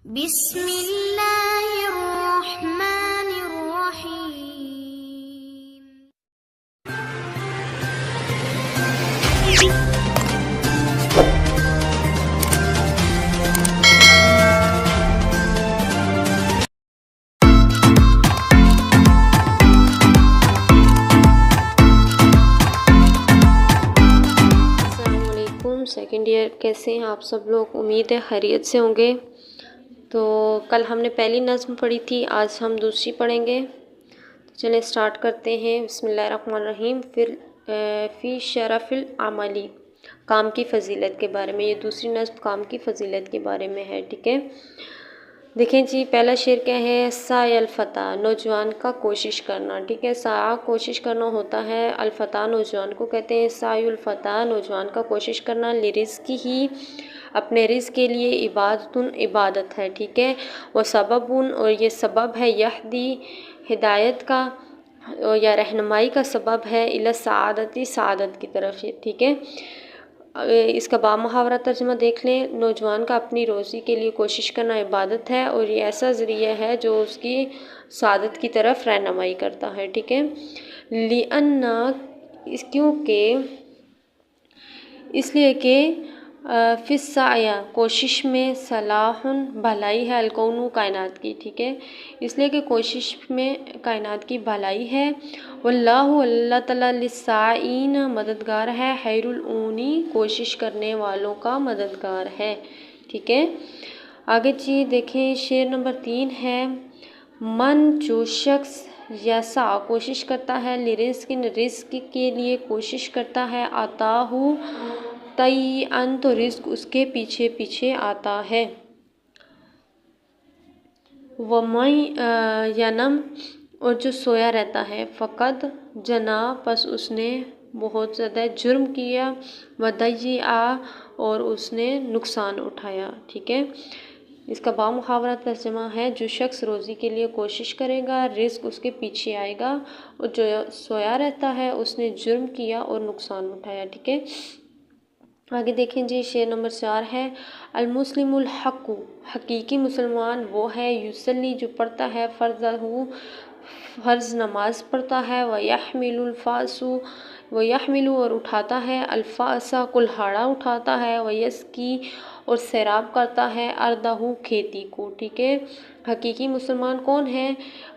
بسم اللہ الرحمن الرحیم۔ السلام علیکم سیکنڈ ایئر، کیسے ہیں آپ سب لوگ؟ امید ہے خیریت سے ہوں گے۔ تو کل ہم نے پہلی نظم پڑھی تھی، آج ہم دوسری پڑھیں گے۔ تو چلیں اسٹارٹ کرتے ہیں۔ بسم اللہ الرحمن الرحیم۔ فی شرف العملی، کام کی فضیلت کے بارے میں۔ یہ دوسری نظم کام کی فضیلت کے بارے میں ہے، ٹھیک ہے۔ دیکھیں جی، پہلا شعر کیا ہے؟ سعی الفتیٰ، نوجوان کا کوشش کرنا، ٹھیک ہے۔ سعی کوشش کرنا ہوتا ہے، الفتیٰ نوجوان کو کہتے ہیں۔ سعی الفتیٰ نوجوان کا کوشش کرنا، لرزق ہی اپنے رزق کے لیے، عبادت ہے، ٹھیک ہے۔ وہ سبب، اور یہ سبب ہے، یہدی ہدایت کا یا رہنمائی کا سبب ہے، الی السعادتی سعادت کی طرف، ٹھیک ہے۔ اس کا بامحاورہ ترجمہ دیکھ لیں۔ نوجوان کا اپنی روزی کے لیے کوشش کرنا عبادت ہے، اور یہ ایسا ذریعہ ہے جو اس کی سعادت کی طرف رہنمائی کرتا ہے، ٹھیک ہے۔ اس لیے کہ فی السعی، کوشش میں، صلاح، بھلائی ہے، الکون، کائنات کی، ٹھیک ہے۔ اس لیے کہ کوشش میں کائنات کی بھلائی ہے۔ واللہ، اللہ تعالیٰ، للسائعین، مددگار ہے، خیر العونی، کوشش کرنے والوں کا مددگار ہے، ٹھیک ہے۔ آگے جی دیکھیں، شعر نمبر 3 ہے۔ من، جو شخص، یسع، کوشش کرتا ہے، لرزق، رزق کے لیے کوشش کرتا ہے، آتاہ طیعاً، تو رزق اس کے پیچھے پیچھے آتا ہے۔ وَمَن ینم، اور جو سویا رہتا ہے، فقد جنیٰ، پس اس نے بہت زیادہ جرم کیا، وَضَیَّعَ، اور اس نے نقصان اٹھایا، ٹھیک ہے۔ اس کا بامحاورہ ترجمہ ہے، جو شخص روزی کے لیے کوشش کرے گا، رزق اس کے پیچھے آئے گا، اور جو سویا رہتا ہے اس نے جرم کیا اور نقصان اٹھایا، ٹھیک ہے۔ آگے دیکھیں جی، شعر نمبر 4 ہے۔ المسلم الحق، حقیقی مسلمان وہ ہے، یصلی، جو پڑھتا ہے، فرض نماز پڑھتا ہے، ویحمل الفاس، اور اٹھاتا ہے، الفاس، کلہاڑا اٹھاتا ہے، ویسقی، اور سیراب کرتا ہے، ارضہ، کھیتی کو، ٹھیک ہے۔ حقیقی مسلمان کون ہے؟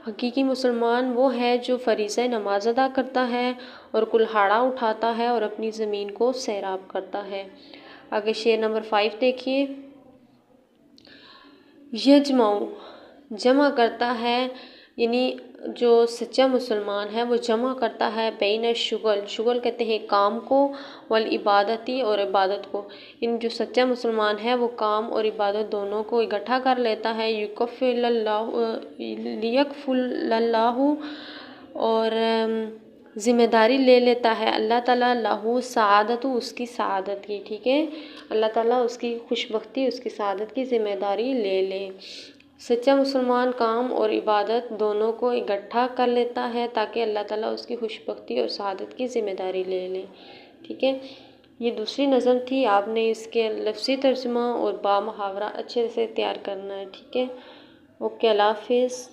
حقیقی مسلمان وہ ہے جو فریضہ نماز ادا کرتا ہے، اور کلہاڑا اٹھاتا ہے، اور اپنی زمین کو سیراب کرتا ہے۔ آگے شعر نمبر 5 دیکھیے۔ یجمع، جمع کرتا ہے، یعنی جو سچا مسلمان ہے وہ جمع کرتا ہے، بین الشغل، شغل کہتے ہیں کام کو، والعبادتی، اور عبادت کو۔ جو سچا مسلمان ہے وہ کام اور عبادت دونوں کو اکٹھا کر لیتا ہے، لیکفل اللہ، اور ذمہ داری لے لیتا ہے اللہ تعالیٰ، لہو، سعادت، اس کی سعادت کی، ٹھیک ہے۔ اللہ تعالیٰ اس کی خوش بختی، اس کی سعادت کی ذمہ داری لے لے۔ سچا مسلمان کام اور عبادت دونوں کو اکٹھا کر لیتا ہے تاکہ اللہ تعالیٰ اس کی خوش بختی اور سعادت کی ذمہ داری لے لے، ٹھیک ہے۔ یہ دوسری نظم تھی، آپ نے اس کے لفظی ترجمہ اور بامحاورہ اچھے سے تیار کرنا ہے، ٹھیک ہے۔ اوکے، اللہ حافظ۔